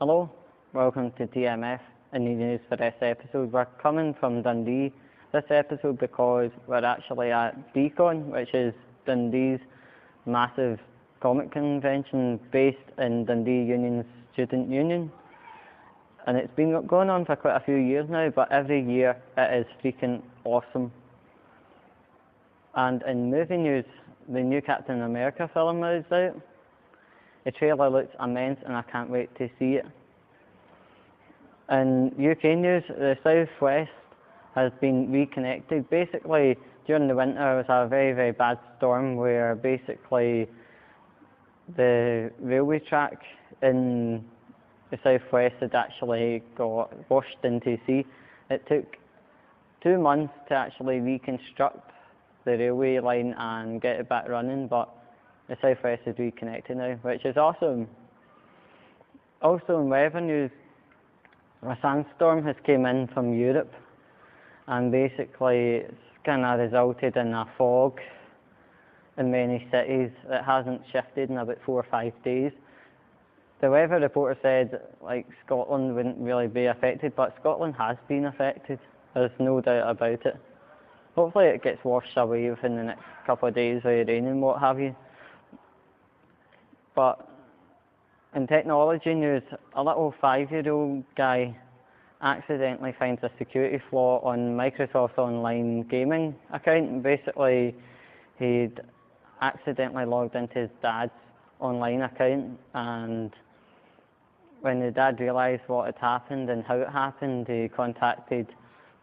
Hello, welcome to TMF and the news for this episode. We're coming from Dundee this episode because we're actually at DeeCon, which is Dundee's massive comic convention based in Dundee Union's Student Union. And it's been going on for quite a few years now, but every year it is freaking awesome. And in movie news, the new Captain America film is out. The trailer looks immense and I can't wait to see it. In UK news, the Southwest has been reconnected. Basically, during the winter there was a very, very bad storm where basically the railway track in the Southwest had actually got washed into sea. It took 2 months to actually reconstruct the railway line and get it back running, but the Southwest is reconnected now, which is awesome. Also in weather news, a sandstorm has came in from Europe and basically it's kind of resulted in a fog in many cities. It hasn't shifted in about 4 or 5 days. The weather reporter said like Scotland wouldn't really be affected, but Scotland has been affected. There's no doubt about it. Hopefully it gets washed away within the next couple of days with rain and what have you. But in technology news, a little 5-year-old guy accidentally finds a security flaw on Microsoft's online gaming account. Basically, he'd accidentally logged into his dad's online account, and when the dad realised what had happened and how it happened, he contacted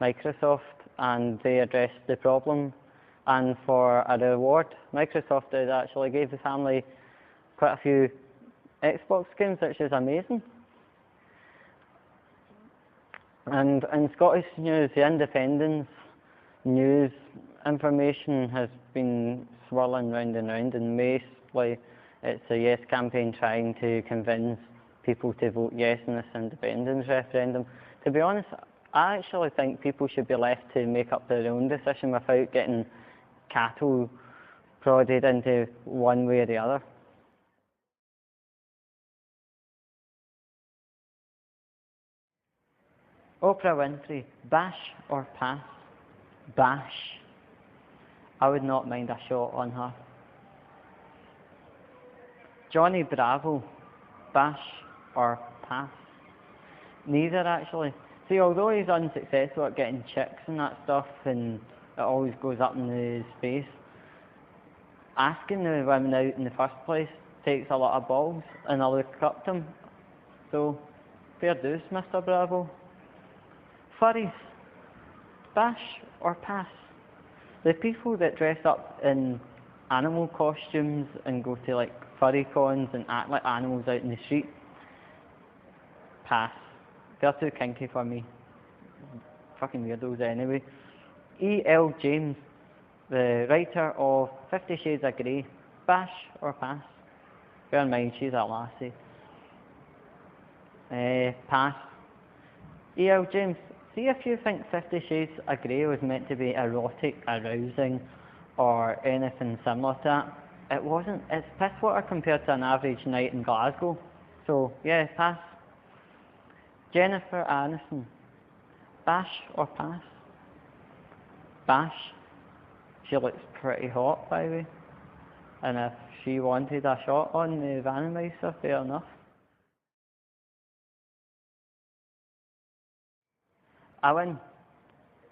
Microsoft and they addressed the problem. And for a reward, Microsoft did actually give the family quite a few Xbox games, which is amazing. And in Scottish news, the independence news information has been swirling round and round, and mostly it's a yes campaign trying to convince people to vote yes in this independence referendum. To be honest, I actually think people should be left to make up their own decision without getting cattle prodded into one way or the other. Oprah Winfrey, bash or pass? Bash. I would not mind a shot on her. Johnny Bravo, bash or pass? Neither actually. See, although he's unsuccessful at getting chicks and that stuff and it always goes up in his face, asking the women out in the first place takes a lot of balls, and I look up to him. So, fair dues, Mr. Bravo. Furries, bash or pass? The people that dress up in animal costumes and go to like furry cons and act like animals out in the street, pass. They're too kinky for me. Fucking weirdos anyway. E.L. James, the writer of 50 Shades of Grey, bash or pass? Bear in mind, she's a lassie. Pass. E.L. James, see if you think 50 Shades of Grey was meant to be erotic, arousing, or anything similar to that. It wasn't. It's piss water compared to an average night in Glasgow. So, yeah, pass. Jennifer Aniston, bash or pass? Bash. She looks pretty hot, by the way. And if she wanted a shot on the Vanmeister, fair enough. I win.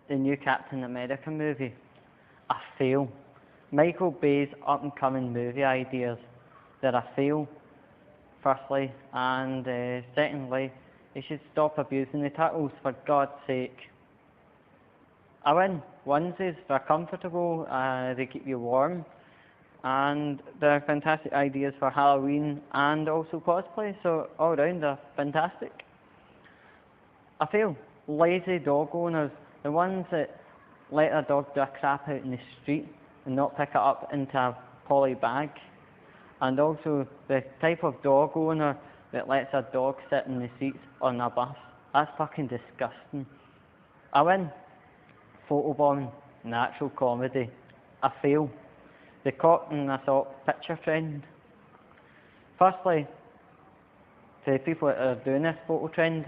The new Captain America movie. I fail. Michael Bay's up-and-coming movie ideas. They're a fail, firstly, and secondly, they should stop abusing the turtles, for God's sake. I win. Onesies, they're comfortable, they keep you warm, and they're fantastic ideas for Halloween and also cosplay, so all round they're fantastic. I fail. Lazy dog owners, the ones that let their dog do a crap out in the street and not pick it up into a poly bag, and also the type of dog owner that lets a dog sit in the seats on a bus. That's fucking disgusting. I win. Photobombing, natural comedy. I fail. The cock and assault picture trend. Firstly, the people that are doing this photo trend,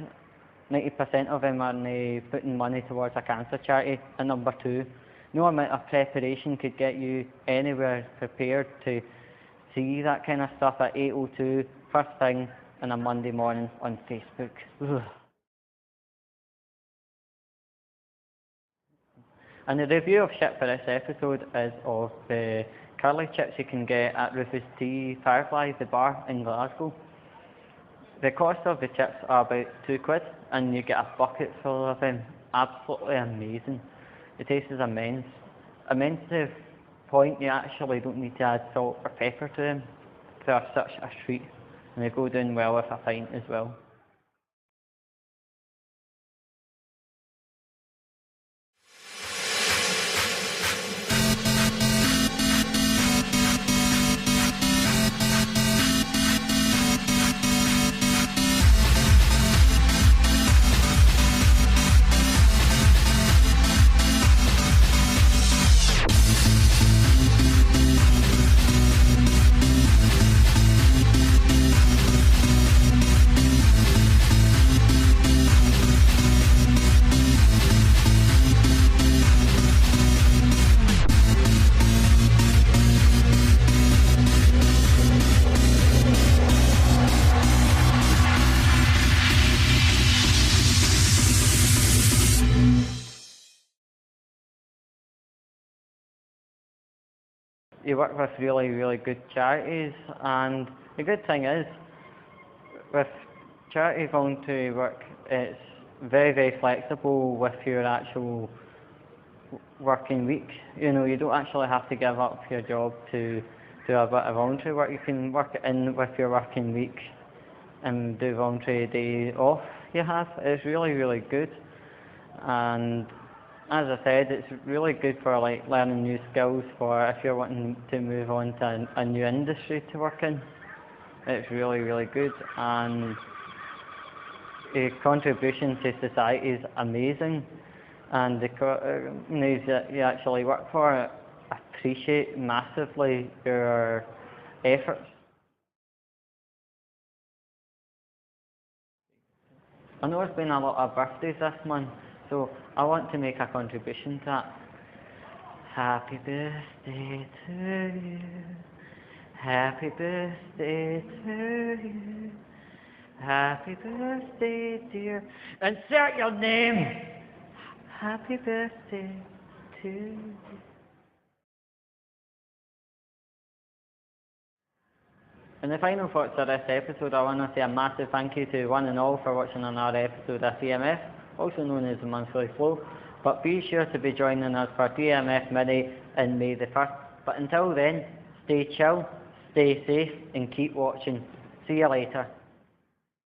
90% of them are putting money towards a cancer charity. And number two, no amount of preparation could get you anywhere prepared to see that kind of stuff at 8:02, first thing on a Monday morning on Facebook. Ugh. And the review of ship for this episode is of the curly chips you can get at Rufus T Firefly, the bar in Glasgow. The cost of the chips are about £2 and you get a bucket full of them. Absolutely amazing. The taste is immense. Immense to the point you actually don't need to add salt or pepper to them. They are such a treat and they go down well with a pint as well. You work with really, really good charities, and the good thing is, with charity voluntary work, it's very, very flexible with your actual working week. You know, you don't actually have to give up your job to do a bit of voluntary work. You can work it in with your working week and do voluntary day off you have. It's really, really good. And as I said, it's really good for like learning new skills for if you're wanting to move on to a new industry to work in. It's really, really good, and the contribution to society is amazing, and the companies that you actually work for appreciate massively your efforts. I know there's been a lot of birthdays this month, so I want to make a contribution to that. Happy birthday to you. Happy birthday to you. Happy birthday, dear. Insert your name. Happy birthday to you. In the final thoughts of this episode, I want to say a massive thank you to one and all for watching another episode of TMF, also known as the Monthly Flow. But be sure to be joining us for TMF Mini in May the 1st. But until then, stay chill, stay safe, and keep watching. See you later.